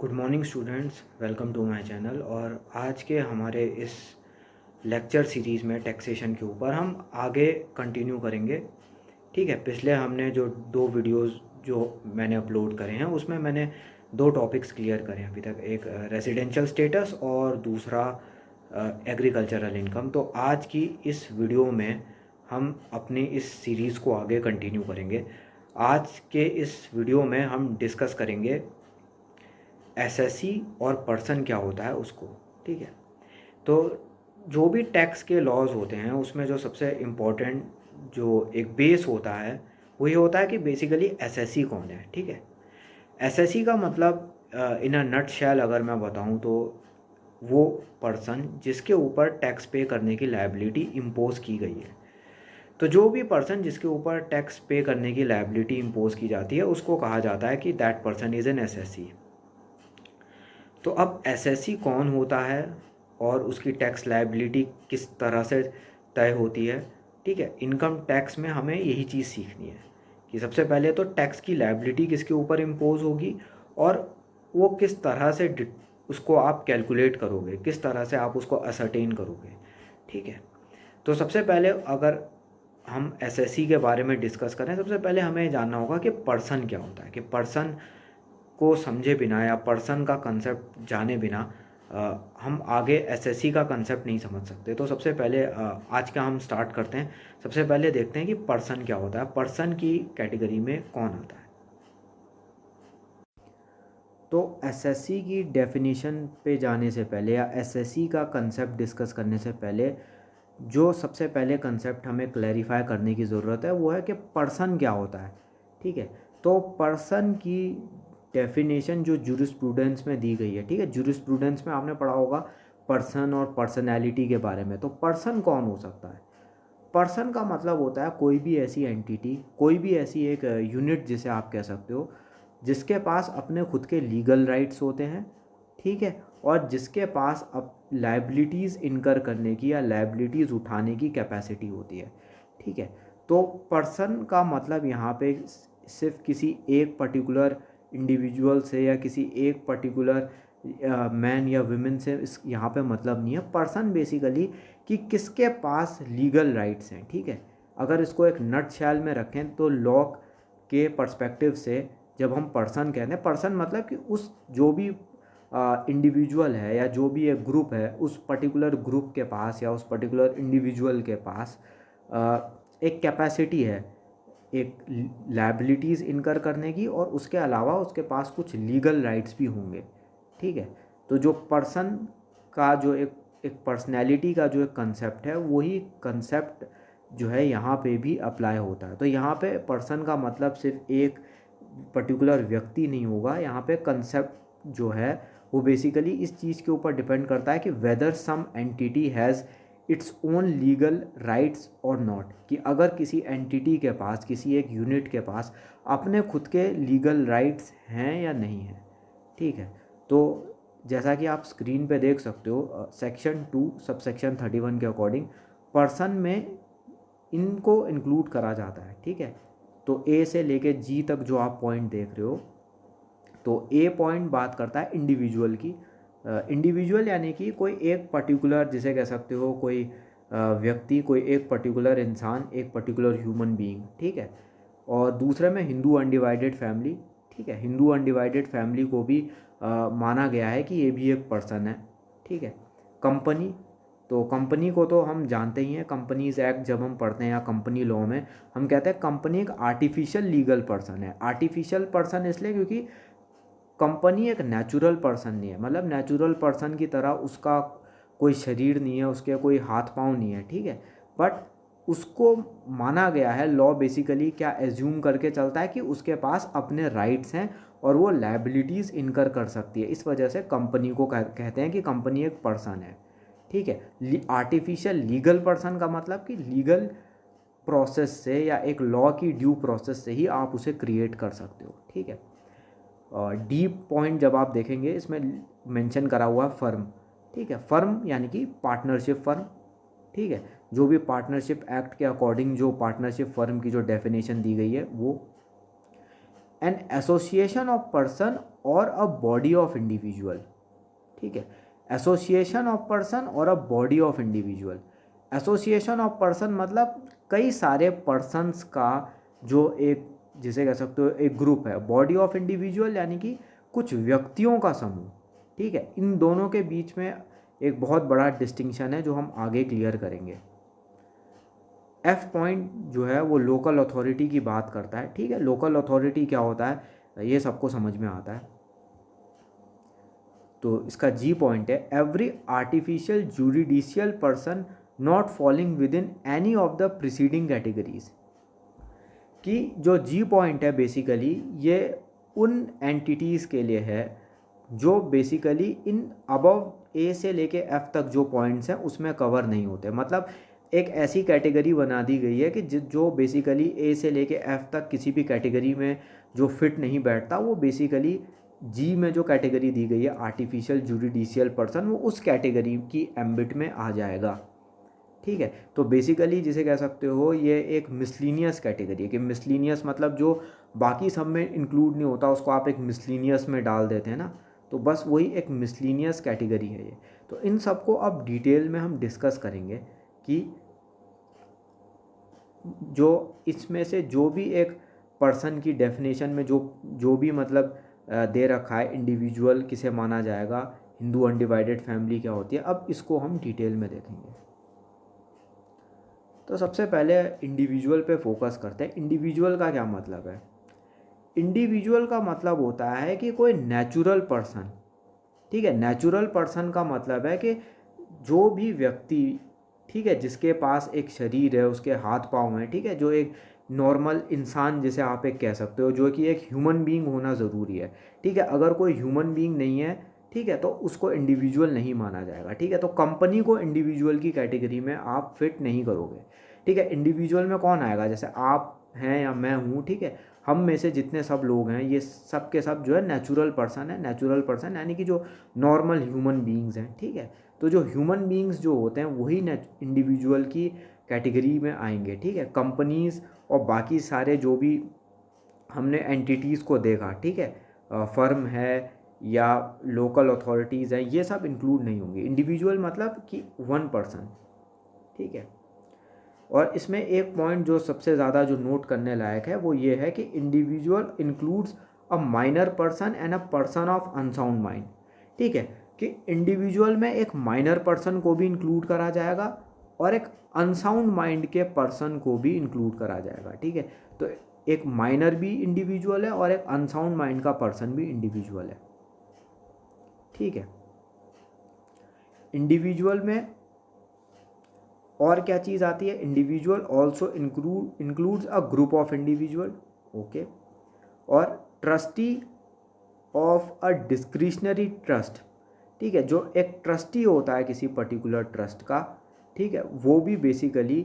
Good morning students, welcome to my channel. और आज के हमारे इस लेक्चर सीरीज़ में टैक्सेशन के ऊपर हम आगे कंटिन्यू करेंगे। ठीक है, पिछले हमने जो दो वीडियोस जो मैंने अपलोड करे हैं उसमें मैंने दो टॉपिक्स क्लियर करे हैं अभी तक, एक रेजिडेंशियल स्टेटस और दूसरा एग्रीकल्चरल इनकम। तो आज की इस वीडियो में हम अपनी इस सीरीज़ को आगे कंटिन्यू करेंगे। आज के इस वीडियो में हम डिस्कस करेंगे एसएससी और पर्सन क्या होता है उसको। ठीक है, तो जो भी टैक्स के लॉज होते हैं उसमें जो सबसे इम्पोर्टेंट जो एक बेस होता है वो ये होता है कि बेसिकली एसएससी कौन है। ठीक है, एसएससी का मतलब इन अ नट शैल अगर मैं बताऊं तो वो पर्सन जिसके ऊपर टैक्स पे करने की लायबिलिटी इम्पोज की गई है। तो जो भी पर्सन जिसके ऊपर टैक्स पे करने की लायबिलिटी इम्पोज की जाती है उसको कहा जाता है कि that person is an SSC. तो अब एसएससी कौन होता है और उसकी टैक्स लायबिलिटी किस तरह से तय होती है। ठीक है, इनकम टैक्स में हमें यही चीज़ सीखनी है कि सबसे पहले तो टैक्स की लायबिलिटी किसके ऊपर इम्पोज होगी और वो किस तरह से उसको आप कैलकुलेट करोगे, किस तरह से आप उसको असरटेन करोगे। ठीक है, तो सबसे पहले अगर हम एसएससी के बारे में डिस्कस करें, सबसे पहले हमें जानना होगा कि पर्सन क्या होता है। कि पर्सन को समझे बिना या पर्सन का कंसेप्ट जाने बिना हम आगे एसएससी का कंसेप्ट नहीं समझ सकते। तो सबसे पहले आज का हम स्टार्ट करते हैं। सबसे पहले देखते हैं कि पर्सन क्या होता है, पर्सन की कैटेगरी में कौन आता है। तो एसएससी की डेफिनेशन पे जाने से पहले या एसएससी का कंसेप्ट डिस्कस करने से पहले जो सबसे पहले कंसेप्ट हमें क्लैरिफाई करने की ज़रूरत है वो है कि पर्सन क्या होता है। ठीक है, तो पर्सन की डेफिनेशन जो जूरिस्प्रूडेंस में दी गई है। ठीक है, जूरिस्प्रूडेंस में आपने पढ़ा होगा पर्सन और पर्सनैलिटी के बारे में। तो पर्सन कौन हो सकता है? पर्सन का मतलब होता है कोई भी ऐसी एंटिटी, कोई भी ऐसी एक यूनिट जिसे आप कह सकते हो जिसके पास अपने खुद के लीगल राइट्स होते हैं। ठीक है, और जिसके पास अब लाइबिलिटीज़ इनकर करने की या लाइबिलिटीज़ उठाने की कैपेसिटी होती है। ठीक है, तो पर्सन का मतलब यहाँ पे सिर्फ किसी एक पर्टिकुलर इंडिविजुअल से या किसी एक पर्टिकुलर मैन या वुमेन से इस यहाँ पे मतलब नहीं है। पर्सन बेसिकली कि किसके पास लीगल राइट्स हैं। ठीक है, अगर इसको एक नट शैल में रखें तो लॉ के पर्सपेक्टिव से जब हम पर्सन कहते हैं, पर्सन मतलब कि उस जो भी इंडिविजुअल है या जो भी एक ग्रुप है उस पर्टिकुलर ग्रुप के पास या उस पर्टिकुलर इंडिविजुअल के पास एक कैपेसिटी है एक लायबिलिटीज़ इनकर करने की, और उसके अलावा उसके पास कुछ लीगल राइट्स भी होंगे। ठीक है, तो जो पर्सन का जो एक पर्सनैलिटी का जो एक कंसेप्ट है वही कंसेप्ट जो है यहाँ पे भी अप्लाई होता है। तो यहाँ पे पर्सन का मतलब सिर्फ एक पर्टिकुलर व्यक्ति नहीं होगा। यहाँ पे कंसेप्ट जो है वो बेसिकली इस चीज़ के ऊपर डिपेंड करता है कि whether some entity has its own legal rights और नॉट। कि अगर किसी एंटिटी के पास, किसी एक यूनिट के पास अपने खुद के लीगल राइट्स हैं या नहीं हैं। ठीक है, तो जैसा कि आप स्क्रीन पे देख सकते हो सेक्शन 2 सबसेक्शन 31 के अकॉर्डिंग पर्सन में इनको इंक्लूड करा जाता है। ठीक है, तो ए से लेके जी तक जो आप पॉइंट देख रहे हो, तो ए पॉइंट बात करता है इंडिविजुअल की। इंडिविजुअल यानी कि कोई एक पर्टिकुलर, जिसे कह सकते हो कोई व्यक्ति, कोई एक पर्टिकुलर इंसान, एक पर्टिकुलर ह्यूमन बीइंग। ठीक है, और दूसरे में हिंदू अनडिवाइडेड फैमिली। ठीक है, हिंदू अनडिवाइडेड फैमिली को भी माना गया है कि ये भी एक पर्सन है। ठीक है, कंपनी, तो कंपनी को तो हम जानते ही हैं, कंपनीज एक्ट जब हम पढ़ते हैं या कंपनी लॉ में हम कहते हैं कंपनी एक आर्टिफिशियल लीगल पर्सन है। आर्टिफिशियल पर्सन इसलिए क्योंकि कंपनी एक नेचुरल पर्सन नहीं है। मतलब नेचुरल पर्सन की तरह उसका कोई शरीर नहीं है, उसके कोई हाथ पांव नहीं है। ठीक है, बट उसको माना गया है, लॉ बेसिकली क्या एज्यूम करके चलता है कि उसके पास अपने राइट्स हैं और वो लायबिलिटीज़ इनकर कर सकती है। इस वजह से कंपनी को कहते हैं कि कंपनी एक पर्सन है। ठीक है, आर्टिफिशियल लीगल पर्सन का मतलब कि लीगल प्रोसेस से या एक लॉ की ड्यू प्रोसेस से ही आप उसे क्रिएट कर सकते हो। ठीक है, डीप पॉइंट जब आप देखेंगे इसमें मेंशन करा हुआ है फर्म। ठीक है, फर्म यानी कि पार्टनरशिप फर्म। ठीक है, जो भी पार्टनरशिप एक्ट के अकॉर्डिंग जो पार्टनरशिप फर्म की जो डेफिनेशन दी गई है वो एन एसोसिएशन ऑफ पर्सन और अ बॉडी ऑफ इंडिविजुअल। ठीक है, एसोसिएशन ऑफ पर्सन और a body of individual. Association of person मतलब कई सारे पर्सन्स का जो एक, जिसे कह सकते हो एक ग्रुप है। बॉडी ऑफ इंडिविजुअल यानी कि कुछ व्यक्तियों का समूह। ठीक है, इन दोनों के बीच में एक बहुत बड़ा डिस्टिंक्शन है जो हम आगे क्लियर करेंगे। एफ पॉइंट जो है वो लोकल अथॉरिटी की बात करता है। ठीक है, लोकल अथॉरिटी क्या होता है ये सबको समझ में आता है। तो इसका जी पॉइंट है every artificial judicial person not falling with in any of the preceding categories. कि जो जी पॉइंट है बेसिकली ये उन एंटिटीज़ के लिए है जो बेसिकली इन अबव ए से लेके एफ तक जो पॉइंट्स हैं उसमें कवर नहीं होते। मतलब एक ऐसी कैटेगरी बना दी गई है कि जो बेसिकली ए से लेके एफ तक किसी भी कैटेगरी में जो फिट नहीं बैठता वो बेसिकली जी में जो कैटेगरी दी गई है आर्टिफिशियल जुडिशियल पर्सन वो उस कैटेगरी की एम्बिट में आ जाएगा। ठीक है, तो बेसिकली जिसे कह सकते हो ये एक मिसलीनियस कैटेगरी है कि मिसलीनियस मतलब जो बाकी सब में इंक्लूड नहीं होता उसको आप एक मिसलीनियस में डाल देते हैं ना, तो बस वही एक मिसलीनियस कैटेगरी है ये। तो इन सब को अब डिटेल में हम डिस्कस करेंगे कि जो इसमें से जो भी एक पर्सन की डेफिनेशन में जो भी मतलब दे रखा है इंडिविजुअल किसे माना जाएगा, हिंदू अनडिवाइडेड फैमिली क्या होती है, अब इसको हम डिटेल में देखेंगे। तो सबसे पहले इंडिविजुअल पे फोकस करते हैं। इंडिविजुअल का क्या मतलब है? इंडिविजुअल का मतलब होता है कि कोई नेचुरल पर्सन। ठीक है, नेचुरल पर्सन का मतलब है कि जो भी व्यक्ति, ठीक है, जिसके पास एक शरीर है, उसके हाथ पाँव हैं, ठीक है, जो एक नॉर्मल इंसान जिसे आप एक कह सकते हो, जो कि एक ह्यूमन बीइंग होना ज़रूरी है। ठीक है, अगर कोई ह्यूमन बीइंग नहीं है, ठीक है, तो उसको इंडिविजुअल नहीं माना जाएगा। ठीक है, तो कंपनी को इंडिविजुअल की कैटेगरी में आप फिट नहीं करोगे। ठीक है, इंडिविजुअल में कौन आएगा? जैसे आप हैं या मैं हूँ, ठीक है, हम में से जितने सब लोग हैं ये सब के सब जो है नेचुरल पर्सन है। नेचुरल पर्सन यानी कि जो नॉर्मल ह्यूमन बीइंग्स हैं। ठीक है, तो जो ह्यूमन बीइंग्स जो होते हैं वही इंडिविजुअल की कैटेगरी में आएंगे। ठीक है, कंपनीज़ और बाकी सारे जो भी हमने एंटिटीज़ को देखा, ठीक है, फर्म है या लोकल अथॉरिटीज़ हैं, ये सब इंक्लूड नहीं होंगे। इंडिविजुअल मतलब कि वन पर्सन। ठीक है, और इसमें एक पॉइंट जो सबसे ज़्यादा जो नोट करने लायक है वो ये है कि individual includes a minor person and a person of unsound mind. ठीक है, कि इंडिविजुअल में एक माइनर पर्सन को भी इंक्लूड करा जाएगा और एक अनसाउंड माइंड के पर्सन को भी इंक्लूड करा जाएगा। ठीक है, तो एक माइनर भी इंडिविजुअल है और एक अनसाउंड माइंड का पर्सन भी इंडिविजुअल है। ठीक है, इंडिविजुअल में और क्या चीज़ आती है? Individual also includes a group of individual. Okay, और trustee of a discretionary trust. ठीक है, जो एक ट्रस्टी होता है किसी पर्टिकुलर ट्रस्ट का, ठीक है, वो भी बेसिकली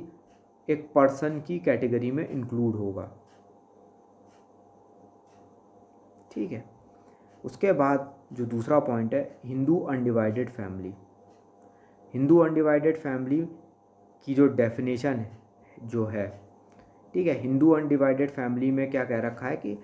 एक पर्सन की कैटेगरी में इंक्लूड होगा। ठीक है, उसके बाद जो दूसरा पॉइंट है Hindu undivided family. Hindu undivided family की जो डेफिनेशन है जो है, ठीक है, हिंदू अनडिवाइडेड फैमिली में क्या कह रखा है कि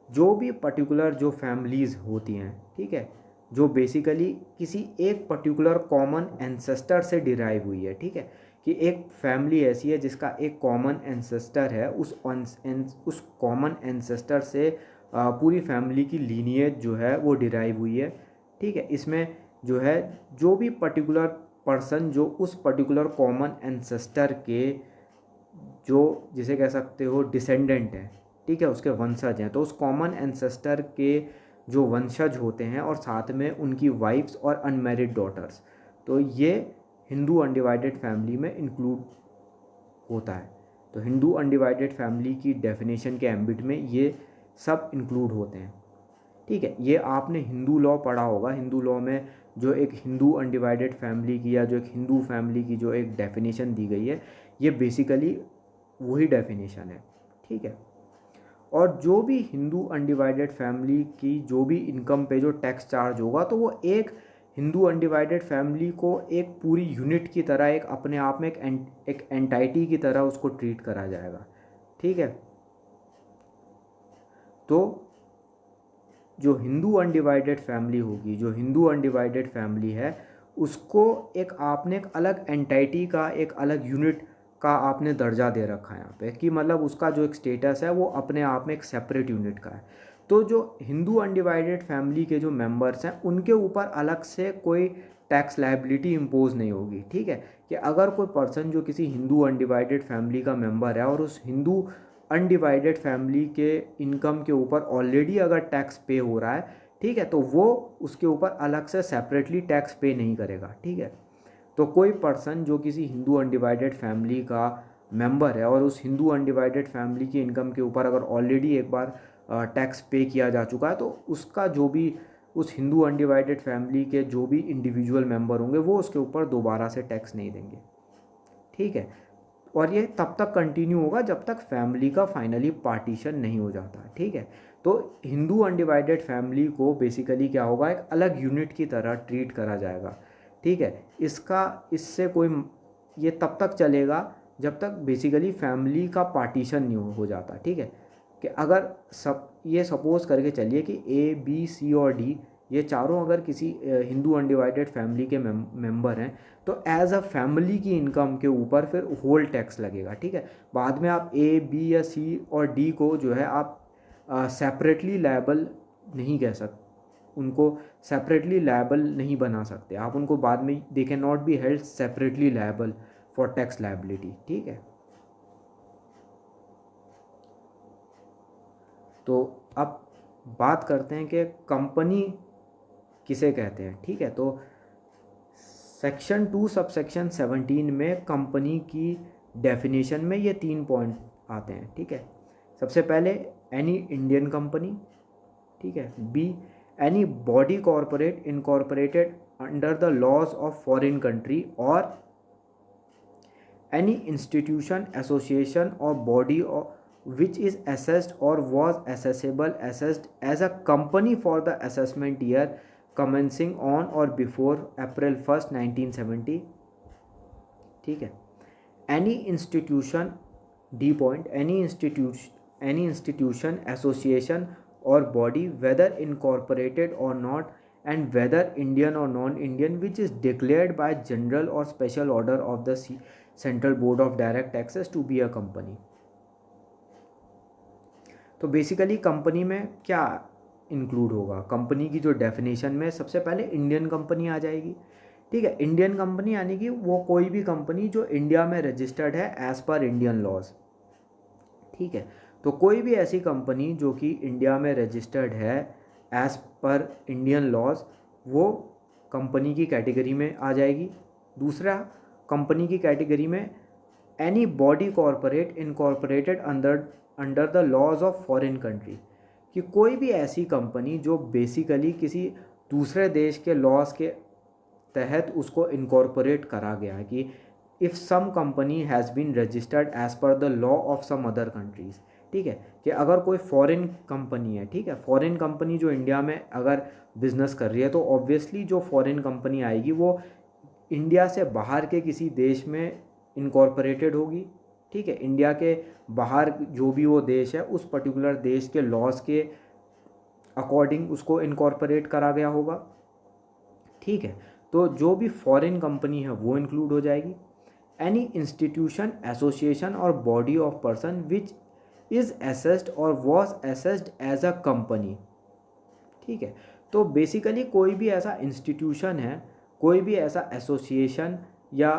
जो भी पर्टिकुलर जो फैमिलीज़ होती हैं, ठीक है, जो बेसिकली किसी एक पर्टिकुलर कॉमन एंसेस्टर से डिराइव हुई है। ठीक है, कि एक फैमिली ऐसी है जिसका एक कॉमन एंसेस्टर है, उस कॉमन एंसेस्टर से पूरी फैमिली की लीनिएज जो है वो डिराइव हुई है। ठीक है, इसमें जो है जो भी पर्टिकुलर पर्सन जो उस पर्टिकुलर कॉमन एंसेस्टर के जो जिसे कह सकते हो डिसेंडेंट है, ठीक है, उसके वंशज हैं, तो उस कॉमन एंसेस्टर के जो वंशज होते हैं और साथ में उनकी वाइफ्स और अनमैरिड डॉटर्स, तो ये हिंदू अनडिवाइडेड फैमिली में इंक्लूड होता है। तो हिंदू अनडिवाइडेड फैमिली की डेफिनेशन के एम्बिट में ये सब इंक्लूड होते हैं। ठीक है, ये आपने हिंदू लॉ पढ़ा होगा। हिंदू लॉ में जो एक हिंदू अनडिवाइडेड फैमिली की या जो एक हिंदू फैमिली की जो एक डेफिनेशन दी गई है ये बेसिकली वही डेफिनेशन है। ठीक है, और जो भी हिंदू अनडिवाइडेड फैमिली की जो भी इनकम पे जो टैक्स चार्ज होगा तो वो एक हिंदू अनडिवाइडेड फैमिली को एक पूरी यूनिट की तरह, एक अपने आप में एक एंटाइटी की तरह उसको ट्रीट करा जाएगा। ठीक है, तो जो हिंदू अनडिवाइडेड फैमिली होगी, जो हिंदू अनडिवाइडेड फैमिली है, उसको एक आपने एक अलग एंटाइटी का, एक अलग यूनिट का आपने दर्जा दे रखा है यहाँ पे, कि मतलब उसका जो एक स्टेटस है वो अपने आप में एक सेपरेट यूनिट का है। तो जो हिंदू अनडिवाइडेड फैमिली के जो मेंबर्स हैं उनके ऊपर अलग से कोई टैक्स लायबिलिटी इम्पोज नहीं होगी। ठीक है, कि अगर कोई पर्सन जो किसी हिंदू अनडिवाइडेड फैमिली का मेंबर है और उस हिंदू अनडिवाइडेड फैमिली के इनकम के ऊपर ऑलरेडी अगर टैक्स पे हो रहा है, ठीक है, तो वो उसके ऊपर अलग से सेपरेटली टैक्स पे नहीं करेगा। ठीक है, तो कोई पर्सन जो किसी हिंदू अनडिवाइडेड फैमिली का मेंबर है और उस हिंदू अनडिवाइडेड फैमिली की इनकम के ऊपर अगर ऑलरेडी एक बार टैक्स पे किया जा चुका है, तो उसका जो भी उस हिंदू अनडिवाइडेड फैमिली के जो भी इंडिविजुअल मेंबर होंगे वो उसके ऊपर दोबारा से टैक्स नहीं देंगे। ठीक है, और ये तब तक कंटिन्यू होगा जब तक फैमिली का फाइनली पार्टीशन नहीं हो जाता। ठीक है, तो हिंदू अनडिवाइडेड फैमिली को बेसिकली क्या होगा, एक अलग यूनिट की तरह ट्रीट करा जाएगा। ठीक है, इससे कोई ये तब तक चलेगा जब तक बेसिकली फैमिली का पार्टीशन नहीं हो जाता। ठीक है, कि अगर सब ये सपोज करके चलिए कि ए बी सी और डी ये चारों अगर किसी हिंदू अनडिवाइडेड फैमिली के मेंबर हैं, तो एज अ फैमिली की इनकम के ऊपर फिर होल टैक्स लगेगा। ठीक है, बाद में आप ए बी या सी और डी को जो है आप सेपरेटली लायबल नहीं कह सकते, उनको सेपरेटली लायबल नहीं बना सकते आप उनको, बाद में they can not be held separately liable for tax liability. ठीक है, तो अब बात करते हैं कि कंपनी किसे कहते हैं। ठीक है, तो सेक्शन 2 सबसेक्शन 17 में कंपनी की डेफिनेशन में ये 3 पॉइंट आते हैं। ठीक है, सबसे पहले एनी इंडियन कंपनी। ठीक है, be any body corporate incorporated under the laws of foreign country और एनी इंस्टीट्यूशन एसोसिएशन और body which is assessed or was assessed as a company for the assessment year commencing on or before April 1st 1970। ठीक है, any institution, D point, any institution association or body whether incorporated or not and whether Indian or non-Indian which is declared by general or special order of the Central Board of Direct Taxes to be a company। तो basically company में क्या include होगा, company की जो definition में सबसे पहले Indian company आ जाएगी। ठीक है, इंडियन कंपनी यानी कि वो कोई भी कंपनी जो इंडिया में रजिस्टर्ड है एज़ पर इंडियन लॉज। ठीक है, तो कोई भी ऐसी कंपनी जो कि इंडिया में रजिस्टर्ड है एज़ पर इंडियन लॉज, वो कंपनी की कैटेगरी में आ जाएगी। दूसरा, कंपनी की कैटेगरी में any body corporate incorporated under the laws of foreign country, कि कोई भी ऐसी कंपनी जो बेसिकली किसी दूसरे देश के लॉज के तहत उसको इनकॉर्पोरेट करा गया है, कि if some company has been registered as per the law of some other countries. ठीक है, कि अगर कोई फॉरेन कंपनी है, ठीक है, फॉरेन कंपनी जो इंडिया में अगर बिजनेस कर रही है, तो ऑब्वियसली जो फॉरेन कंपनी आएगी वो इंडिया से बाहर के किसी देश में इनकॉर्पोरेटेड होगी। ठीक है, इंडिया के बाहर जो भी वो देश है उस पर्टिकुलर देश के लॉज के अकॉर्डिंग उसको इनकॉर्पोरेट करा गया होगा। ठीक है, तो जो भी फॉरेन कंपनी है वो इंक्लूड हो जाएगी। एनी इंस्टीट्यूशन एसोसिएशन और body of person which is assessed और was assessed as a company. ठीक है, तो बेसिकली कोई भी ऐसा इंस्टीट्यूशन है, कोई भी ऐसा एसोसिएशन या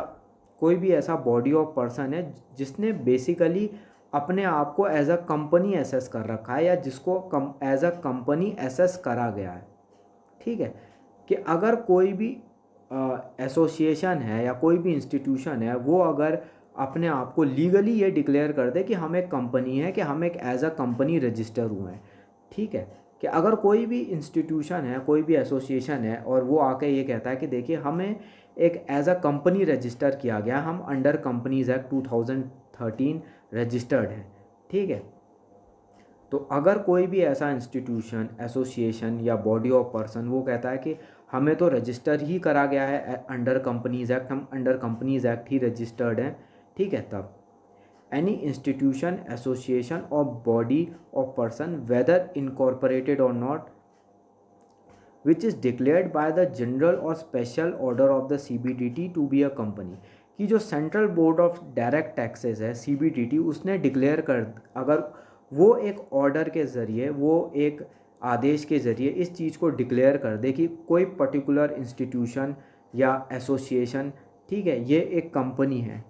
कोई भी ऐसा बॉडी ऑफ पर्सन है जिसने बेसिकली अपने आप को एज अ कंपनी एसेस कर रखा है या जिसको एज अ कंपनी एसेस करा गया है। ठीक है, कि अगर कोई भी एसोसिएशन है या कोई भी इंस्टीट्यूशन है वो अगर अपने आप को लीगली ये डिक्लेयर कर दे कि हम एक कंपनी है, कि हम एक एज अ कंपनी रजिस्टर हुए हैं। ठीक है, कि अगर कोई भी इंस्टीट्यूशन है, कोई भी एसोसिएशन है और वो आके ये कहता है कि देखिए हमें एक एज अ कंपनी रजिस्टर किया गया, हम अंडर कंपनीज एक्ट 2013 रजिस्टर्ड हैं। ठीक है, तो अगर कोई भी ऐसा इंस्टीट्यूशन एसोसिएशन या बॉडी ऑफ पर्सन वो कहता है कि हमें तो रजिस्टर ही करा गया है अंडर कंपनीज एक्ट, हम अंडर कंपनीज एक्ट ही रजिस्टर्ड हैं। ठीक है, तब एनी इंस्टीट्यूशन एसोसिएशन और body of person whether incorporated और not which is declared by the general और special order of the CBDT to be a company. कि जो central board of direct taxes है CBDT, उसने डिक्लेयर कर, अगर वो एक ऑर्डर के ज़रिए, वो एक आदेश के ज़रिए इस चीज़ को डिक्लेयर कर दे कि कोई पर्टिकुलर इंस्टीट्यूशन या एसोसिएशन, ठीक है, ये एक कंपनी है,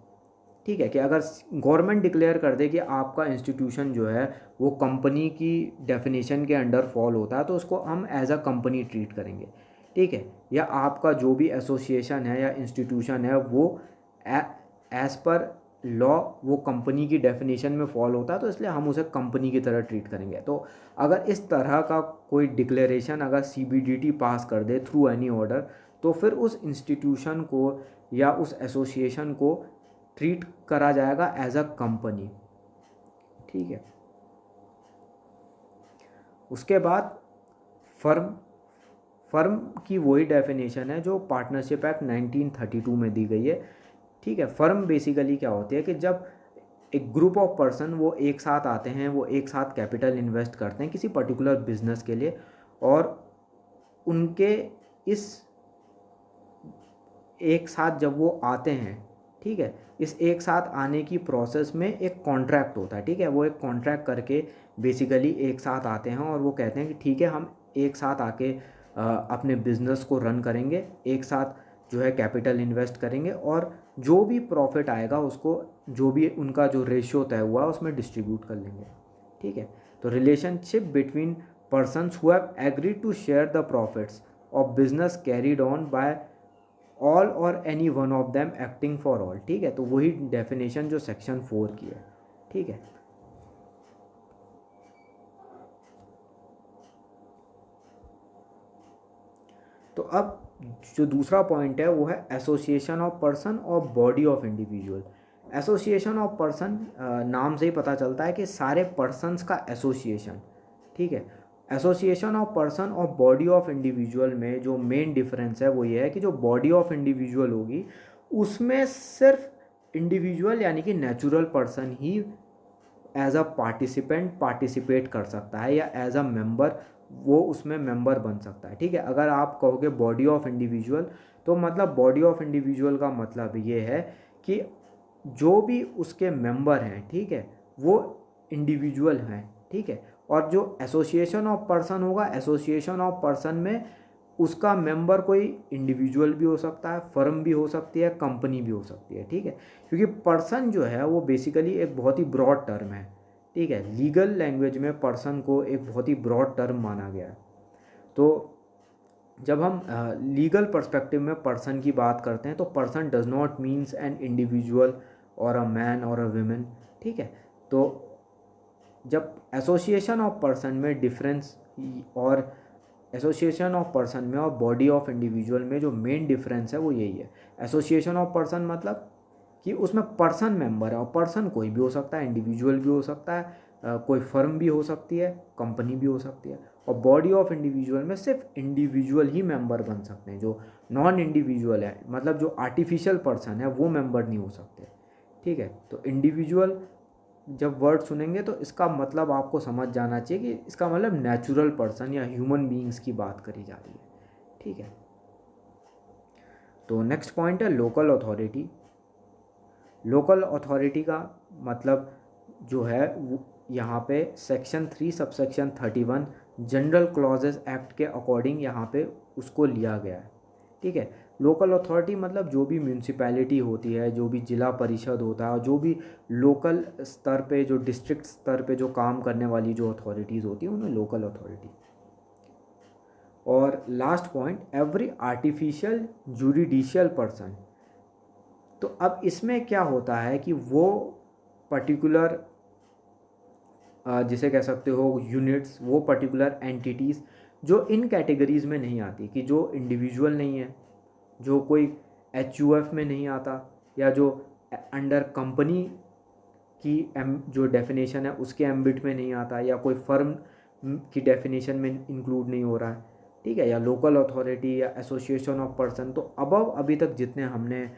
ठीक है, कि अगर गवर्नमेंट डिक्लेयर कर दे कि आपका इंस्टीट्यूशन जो है वो कंपनी की डेफिनेशन के अंडर फॉल होता है, तो उसको हम एज अ कंपनी ट्रीट करेंगे, ठीक है। या आपका जो भी एसोसिएशन है या इंस्टीट्यूशन है वो एज पर लॉ वो कंपनी की डेफिनेशन में फॉल होता है, तो इसलिए हम उसे कंपनी की तरह ट्रीट करेंगे। तो अगर इस तरह का कोई डिक्लेरेशन अगर CBDT पास कर दे थ्रू एनी ऑर्डर, तो फिर उस इंस्टीट्यूशन को या उस एसोसिएशन को ट्रीट करा जाएगा एज अ कंपनी, ठीक है। उसके बाद फर्म, फर्म की वही डेफिनेशन है जो पार्टनरशिप एक्ट 1932 में दी गई है, ठीक है। फर्म बेसिकली क्या होती है कि जब एक ग्रुप ऑफ पर्सन वो एक साथ आते हैं, वो एक साथ कैपिटल इन्वेस्ट करते हैं किसी पर्टिकुलर बिजनेस के लिए, और उनके इस एक साथ जब वो आते हैं, ठीक है, इस एक साथ आने की प्रोसेस में एक कॉन्ट्रैक्ट होता है, ठीक है। वो एक कॉन्ट्रैक्ट करके बेसिकली एक साथ आते हैं और वो कहते हैं कि ठीक है, हम एक साथ आके अपने बिजनेस को रन करेंगे, एक साथ जो है कैपिटल इन्वेस्ट करेंगे, और जो भी प्रॉफिट आएगा उसको, जो भी उनका जो रेशियो तय हुआ उसमें डिस्ट्रीब्यूट कर लेंगे, ठीक है। तो relationship between persons who have agreed to share the profits of business carried on by all और any one of them acting for all, ठीक है। तो वही डेफिनेशन जो सेक्शन 4 की है, ठीक है। तो अब जो दूसरा पॉइंट है वो है एसोसिएशन ऑफ पर्सन और body of individual. Association of person, नाम से ही पता चलता है कि सारे पर्सन्स का एसोसिएशन, ठीक है। एसोसिएशन ऑफ पर्सन और बॉडी ऑफ इंडिविजुअल में जो मेन डिफरेंस है वो ये है कि जो बॉडी ऑफ इंडिविजुअल होगी उसमें सिर्फ इंडिविजुअल यानी कि नेचुरल पर्सन ही एज अ पार्टिसिपेंट पार्टिसिपेट कर सकता है, या एज अ मेंबर वो उसमें मेंबर बन सकता है, ठीक है। अगर आप कहोगे बॉडी ऑफ इंडिविजुअल, तो मतलब बॉडी ऑफ इंडिविजुअल का मतलब ये है कि जो भी उसके मेंबर हैं, ठीक है, वो इंडिविजुअल हैं, ठीक है। और जो एसोसिएशन ऑफ पर्सन होगा, एसोसिएशन ऑफ पर्सन में उसका मेंबर कोई इंडिविजुअल भी हो सकता है, फर्म भी हो सकती है, कंपनी भी हो सकती है, ठीक है। क्योंकि पर्सन जो है वो बेसिकली एक बहुत ही ब्रॉड टर्म है, ठीक है। लीगल लैंग्वेज में पर्सन को एक बहुत ही ब्रॉड टर्म माना गया है। तो जब हम लीगल पर्सपेक्टिव में पर्सन की बात करते हैं तो person does not means an individual और अ मैन और अ वुमेन, ठीक है। तो जब एसोसिएशन ऑफ पर्सन में डिफरेंस, और एसोसिएशन ऑफ पर्सन में और बॉडी ऑफ इंडिविजुअल में जो मेन डिफरेंस है वो यही है। एसोसिएशन ऑफ पर्सन मतलब कि उसमें पर्सन मेंबर है, और पर्सन कोई भी हो सकता है, इंडिविजुअल भी हो सकता है, कोई फर्म भी हो सकती है, कंपनी भी हो सकती है। और बॉडी ऑफ इंडिविजुअल में सिर्फ इंडिविजुअल ही मेंबर बन सकते हैं, जो नॉन इंडिविजुअल है, मतलब जो आर्टिफिशियल पर्सन है वो मेंबर नहीं हो सकते, ठीक है। तो इंडिविजुअल जब वर्ड सुनेंगे तो इसका मतलब आपको समझ जाना चाहिए कि इसका मतलब नेचुरल पर्सन या ह्यूमन बीइंग्स की बात करी जा रही है, ठीक है। तो नेक्स्ट पॉइंट है लोकल अथॉरिटी। लोकल अथॉरिटी का मतलब जो है यहाँ पे section 3 subsection 31 general clauses act के अकॉर्डिंग यहाँ पे उसको लिया गया है, ठीक है। लोकल अथॉरिटी मतलब जो भी म्यूनसिपैलिटी होती है, जो भी जिला परिषद होता है, और जो भी लोकल स्तर पे, जो डिस्ट्रिक्ट स्तर पे जो काम करने वाली जो अथॉरिटीज़ होती हैं उन्हें लोकल अथॉरिटी। और last point, every artificial judicial person. तो अब इसमें क्या होता है कि वो पर्टिकुलर जिसे कह सकते हो यूनिट्स, वो पर्टिकुलर एंटिटीज़ जो इन कैटेगरीज़ में नहीं आती, कि जो इंडिविजुअल नहीं है, जो कोई HUF में नहीं आता, या जो अंडर कंपनी की जो डेफिनेशन है उसके एम्बिट में नहीं आता, या कोई फर्म की डेफिनेशन में इंक्लूड नहीं हो रहा है, ठीक है, या लोकल अथॉरिटी या एसोसिएशन ऑफ पर्सन। तो अबव अभी तक जितने हमने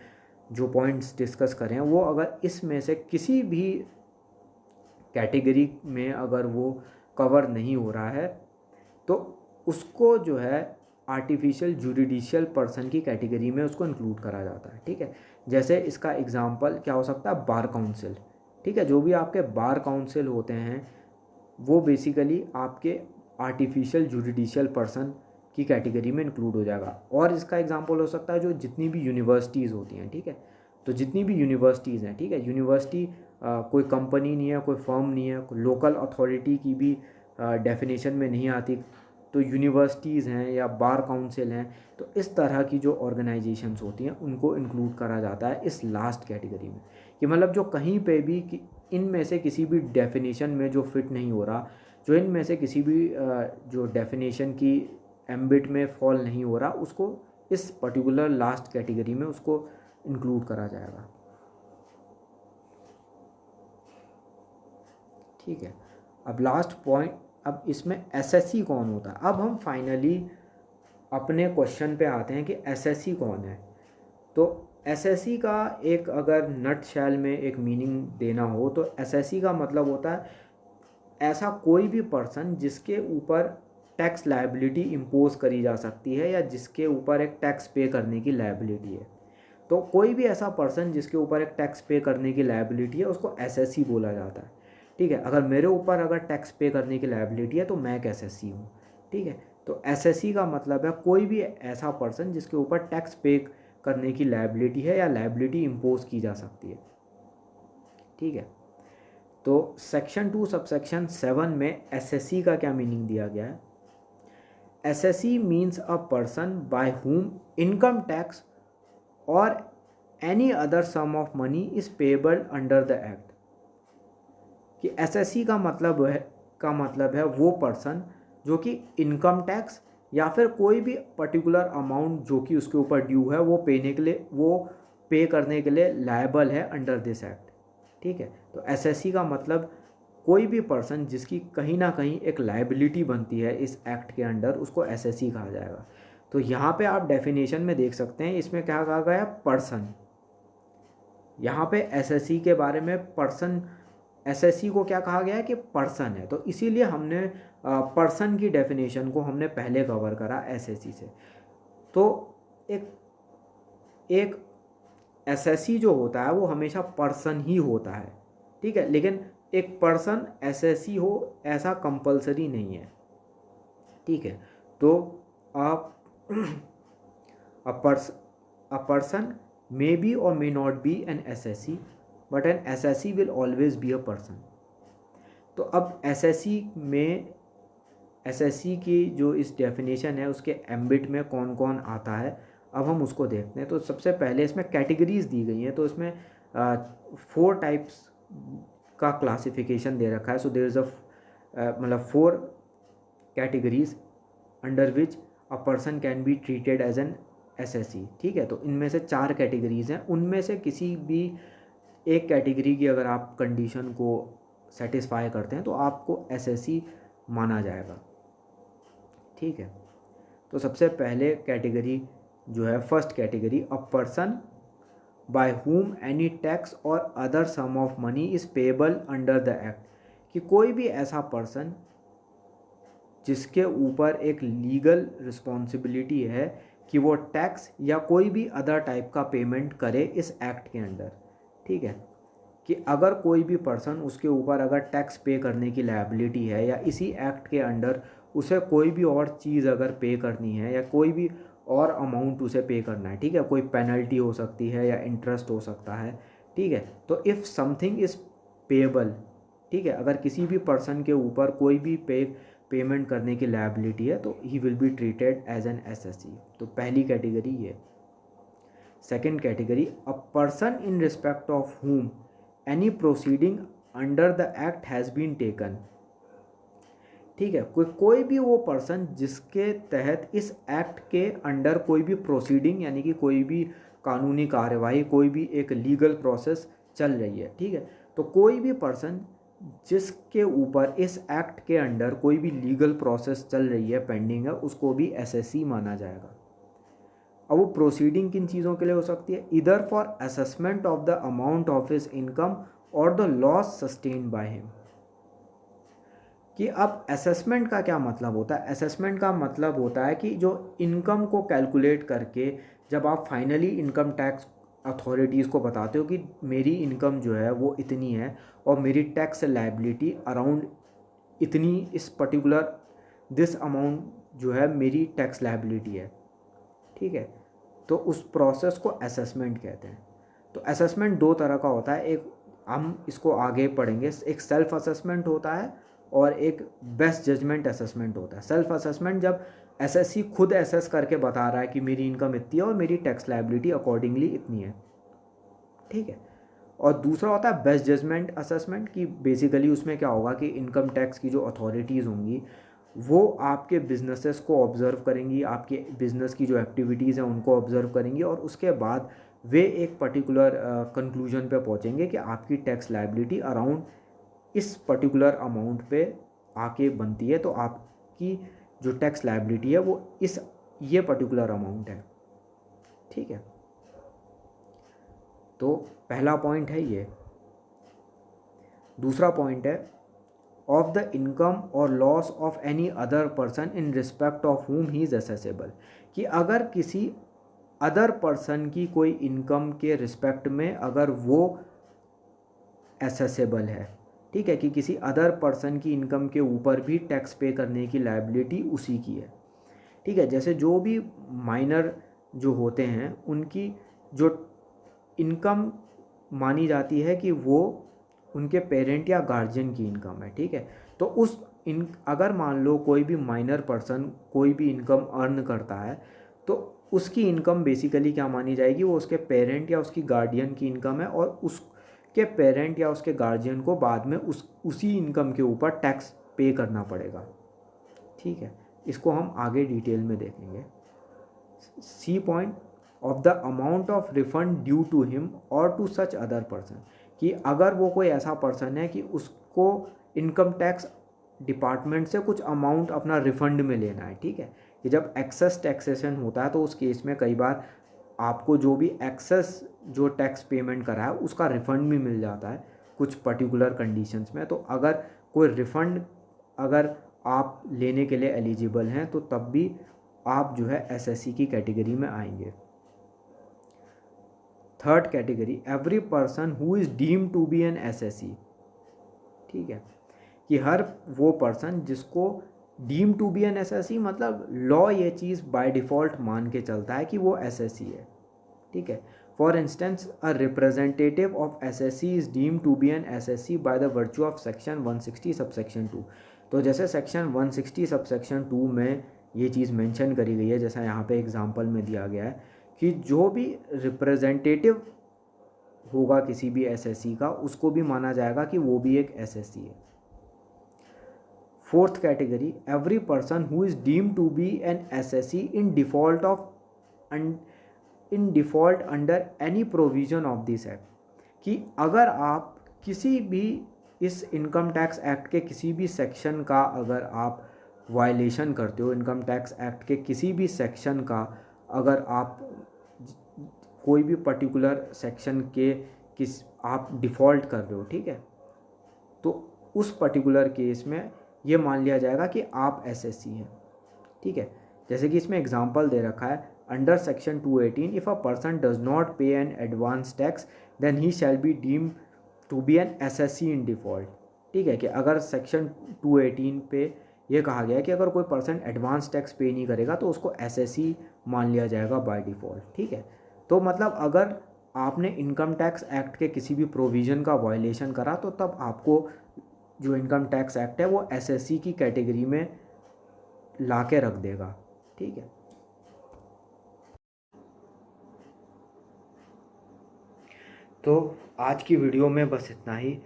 जो पॉइंट्स डिस्कस करें वो अगर इसमें से किसी भी कैटेगरी में अगर वो कवर नहीं हो रहा है तो उसको जो है आर्टिफिशियल जुडिशियल पर्सन की कैटेगरी में उसको इंक्लूड करा जाता है, ठीक है। जैसे इसका एग्जांपल क्या हो सकता है, बार काउंसिल, ठीक है। जो भी आपके बार काउंसिल होते हैं वो बेसिकली आपके आर्टिफिशियल जुडिशियल पर्सन की कैटेगरी में इंक्लूड हो जाएगा। और इसका एग्जांपल हो सकता है जो जितनी भी यूनिवर्सिटीज़ होती हैं, ठीक है। तो जितनी भी यूनिवर्सिटीज़ हैं, ठीक है, यूनिवर्सिटी कोई कंपनी नहीं है, कोई फर्म नहीं है, कोई लोकल अथॉरिटी की भी डेफिनेशन में नहीं आती। तो यूनिवर्सिटीज़ हैं या बार काउंसिल हैं, तो इस तरह की जो ऑर्गेनाइजेशंस होती हैं उनको इंक्लूड करा जाता है इस लास्ट कैटेगरी में। कि मतलब जो कहीं पे भी कि इनमें से किसी भी डेफिनेशन में जो फिट नहीं हो रहा, जो इनमें से किसी भी जो डेफिनेशन की एम्बिट में फॉल नहीं हो रहा, उसको इस पर्टिकुलर लास्ट कैटेगरी में उसको इंक्लूड करा जाएगा, ठीक है। अब लास्ट पॉइंट, अब इसमें एसएससी कौन होता है। अब हम फाइनली अपने क्वेश्चन पे आते हैं कि एसएससी कौन है। तो एसएससी का एक अगर नट शैल में एक मीनिंग देना हो तो एसएससी का मतलब होता है ऐसा कोई भी पर्सन जिसके ऊपर टैक्स लायबिलिटी इम्पोज करी जा सकती है या जिसके ऊपर एक टैक्स पे करने की लायबिलिटी है। तो कोई भी ऐसा पर्सन जिसके ऊपर एक टैक्स पे करने की लायबिलिटी है उसको एसएससी बोला जाता है, ठीक है। अगर मेरे ऊपर अगर टैक्स पे करने की लायबिलिटी है तो मैं एक एसएससी हूँ, ठीक है। तो एसएससी का मतलब है कोई भी ऐसा पर्सन जिसके ऊपर टैक्स पे करने की लायबिलिटी है या लायबिलिटी इम्पोज की जा सकती है, ठीक है। तो सेक्शन 2 सबसेक्शन 7 में एसएससी का क्या मीनिंग दिया गया है। Assessee means a person by whom income tax और any other sum of money is payable under the act. कि एसएससी का मतलब है वो पर्सन जो कि इनकम टैक्स या फिर कोई भी पर्टिकुलर अमाउंट जो कि उसके ऊपर ड्यू है वो पे करने के लिए लायबल है अंडर दिस एक्ट, ठीक है। तो एसएससी का मतलब कोई भी पर्सन जिसकी कहीं ना कहीं एक लायबिलिटी बनती है इस एक्ट के अंडर, उसको एसएससी कहा जाएगा। तो यहाँ पे आप डेफिनेशन में देख सकते हैं इसमें क्या कहा गया, पर्सन। यहाँ पे एसएससी के बारे में पर्सन, एसएससी को क्या कहा गया है कि पर्सन है, तो इसीलिए हमने पर्सन की डेफिनेशन को हमने पहले कवर करा एसएससी से। तो एक एक एसएससी जो होता है वो हमेशा पर्सन ही होता है, ठीक है। लेकिन एक पर्सन एसएससी हो ऐसा कंपलसरी नहीं है, ठीक है। तो आप a person may be or may not be an SSC, but an SSC will always be a person. तो अब एसएससी की जो इस डेफिनेशन है उसके एम्बिट में कौन कौन आता है, अब हम उसको देखते हैं। तो सबसे पहले इसमें कैटेगरीज दी गई हैं। तो इसमें 4 टाइप्स का क्लासिफिकेशन दे रखा है। सो देयर इज़ मतलब 4 categories under which a person can be treated as an SSC, ठीक है। तो इनमें से 4 कैटेगरीज हैं, उनमें से किसी भी एक कैटेगरी की अगर आप कंडीशन को सेटिस्फाई करते हैं तो आपको एसएससी माना जाएगा, ठीक है। तो सबसे पहले कैटेगरी जो है, first category, a person by whom any tax और other sum of money is payable under the act. कि कोई भी ऐसा पर्सन जिसके ऊपर एक लीगल रिस्पॉन्सिबिलिटी है कि वो टैक्स या कोई भी अदर टाइप का पेमेंट करे इस एक्ट के अंडर, ठीक है। कि अगर कोई भी पर्सन उसके ऊपर अगर टैक्स पे करने की लायबिलिटी है या इसी एक्ट के अंडर उसे कोई भी और चीज़ अगर पे करनी है या कोई भी और अमाउंट उसे पे करना है, ठीक है, कोई पेनल्टी हो सकती है या इंटरेस्ट हो सकता है, ठीक है। तो इफ़ समथिंग इज़ पेएबल, ठीक है, अगर किसी भी पर्सन के ऊपर कोई भी पेमेंट करने की लायबिलिटी है तो he will be treated as an SSC. तो पहली कैटेगरी ये। Second category, a person in respect of whom any proceeding under the act has been taken, ठीक है। कोई भी वो पर्सन जिसके तहत इस एक्ट के अंडर कोई भी प्रोसीडिंग यानी कि कोई भी कानूनी कार्यवाही, कोई भी एक लीगल प्रोसेस चल रही है, ठीक है। तो कोई भी पर्सन जिसके ऊपर इस एक्ट के अंडर कोई भी लीगल प्रोसेस चल रही है, पेंडिंग है, उसको भी एसएससी माना जाएगा। अब वो प्रोसीडिंग किन चीज़ों के लिए हो सकती है, इधर for assessment of the amount of his income और the loss sustained by him. कि अब असेसमेंट का क्या मतलब होता है। असेसमेंट का मतलब होता है कि जो इनकम को कैलकुलेट करके जब आप फाइनली इनकम टैक्स अथॉरिटीज़ को बताते हो कि मेरी इनकम जो है वो इतनी है और मेरी टैक्स लायबिलिटी अराउंड इतनी, इस पर्टिकुलर दिस अमाउंट जो है मेरी टैक्स लायबिलिटी है, ठीक है। तो उस प्रोसेस को असेसमेंट कहते हैं। तो असेसमेंट दो तरह का होता है, एक हम इसको आगे पढ़ेंगे, एक सेल्फ असेसमेंट होता है और एक बेस्ट जजमेंट असेसमेंट होता है। सेल्फ असेसमेंट जब एसएससी खुद असेस करके बता रहा है कि मेरी इनकम इतनी है और मेरी टैक्स लायबिलिटी अकॉर्डिंगली इतनी है, ठीक है। और दूसरा होता है बेस्ट जजमेंट असेसमेंट, कि बेसिकली उसमें क्या होगा कि इनकम टैक्स की जो अथॉरिटीज़ होंगी वो आपके बिजनेसेस को ऑब्ज़र्व करेंगी, आपके बिज़नेस की जो एक्टिविटीज़ हैं उनको ऑब्ज़र्व करेंगी और उसके बाद वे एक पर्टिकुलर कंक्लूजन पे पहुंचेंगे कि आपकी टैक्स लायबिलिटी अराउंड इस पर्टिकुलर अमाउंट पे आके बनती है, तो आपकी जो टैक्स लायबिलिटी है वो ये पर्टिकुलर अमाउंट है, ठीक है। तो पहला पॉइंट है ये। दूसरा पॉइंट है ऑफ द इनकम और loss of any other person in respect of whom he is accessible, कि अगर किसी अदर पर्सन की कोई इनकम के रिस्पेक्ट में अगर वो एसेसेबल है, ठीक है, कि किसी अदर पर्सन की इनकम के ऊपर भी टैक्स पे करने की लायबिलिटी उसी की है, ठीक है। जैसे जो भी माइनर जो होते हैं उनकी जो इनकम मानी जाती है कि वो उनके पेरेंट या गार्जियन की इनकम है, ठीक है। तो अगर मान लो कोई भी माइनर पर्सन कोई भी इनकम अर्न करता है तो उसकी इनकम बेसिकली क्या मानी जाएगी, वो उसके पेरेंट या उसकी गार्डियन की इनकम है और उसके पेरेंट या उसके गार्जियन को बाद में उसी इनकम के ऊपर टैक्स पे करना पड़ेगा, ठीक है। इसको हम आगे डिटेल में देखेंगे। C point of the amount of refund due to him और टू सच अदर पर्सन, कि अगर वो कोई ऐसा पर्सन है कि उसको इनकम टैक्स डिपार्टमेंट से कुछ अमाउंट अपना रिफंड में लेना है, ठीक है। कि जब एक्सेस टैक्सेशन होता है तो उस केस में कई बार आपको जो भी एक्सेस जो टैक्स पेमेंट करा है उसका रिफ़ंड भी मिल जाता है कुछ पर्टिकुलर कंडीशंस में। तो अगर कोई रिफ़ंड अगर आप लेने के लिए एलिजिबल हैं तो तब भी आप जो है एसएससी की कैटेगरी में आएंगे। Third category, every person who is deem to be an SSC, ठीक है, कि हर वो पर्सन जिसको deem to be an SSC मतलब लॉ ये चीज़ बाय डिफ़ॉल्ट मान के चलता है कि वो एसएससी है, ठीक है। For instance a representative of SSC is deem to be an SSC by the virtue of section 160 subsection 2। तो जैसे सेक्शन 160 सबसेक्शन 2 में ये चीज़ मेंशन करी गई है, जैसा यहाँ पे एग्जांपल में दिया गया है कि जो भी रिप्रेजेंटेटिव होगा किसी भी एसएससी का उसको भी माना जाएगा कि वो भी एक एसएससी है। Fourth category, every person who is deem to be an SSC in default under any provision of this act, कि अगर आप किसी भी इस इनकम टैक्स एक्ट के किसी भी सेक्शन का अगर आप वायलेशन करते हो, इनकम टैक्स एक्ट के किसी भी सेक्शन का अगर आप कोई भी पर्टिकुलर सेक्शन के आप डिफ़ॉल्ट कर रहे हो, ठीक है, तो उस पर्टिकुलर केस में ये मान लिया जाएगा कि आप एसएससी हैं, ठीक है। जैसे कि इसमें एग्जांपल दे रखा है, under section 218 if a person does not pay an advance tax then he shall be deem to be an SSC in default, ठीक है। कि अगर सेक्शन 218 पे ये कहा गया है कि अगर कोई पर्सन एडवांस टैक्स पे नहीं करेगा तो उसको एसएससी मान लिया जाएगा बाय डिफ़ॉल्ट, ठीक है। तो मतलब अगर आपने इनकम टैक्स एक्ट के किसी भी प्रोविज़न का वायलेशन करा तो तब आपको जो इनकम टैक्स एक्ट है वो एसएससी की कैटेगरी में ला के रख देगा, ठीक है। तो आज की वीडियो में बस इतना ही।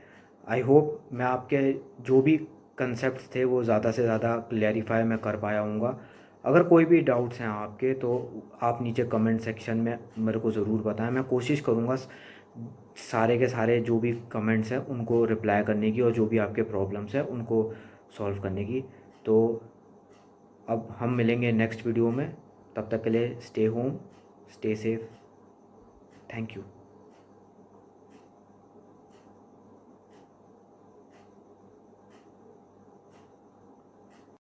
आई होप मैं आपके जो भी कंसेप्ट थे वो ज़्यादा से ज़्यादा क्लैरिफाई मैं कर पाया हूँगा। अगर कोई भी डाउट्स हैं आपके तो आप नीचे कमेंट सेक्शन में मेरे को ज़रूर बताएं। मैं कोशिश करूँगा सारे के सारे जो भी कमेंट्स हैं उनको रिप्लाई करने की और जो भी आपके प्रॉब्लम्स हैं उनको सॉल्व करने की। तो अब हम मिलेंगे नेक्स्ट वीडियो में, तब तक के लिए stay home, stay safe, thank you.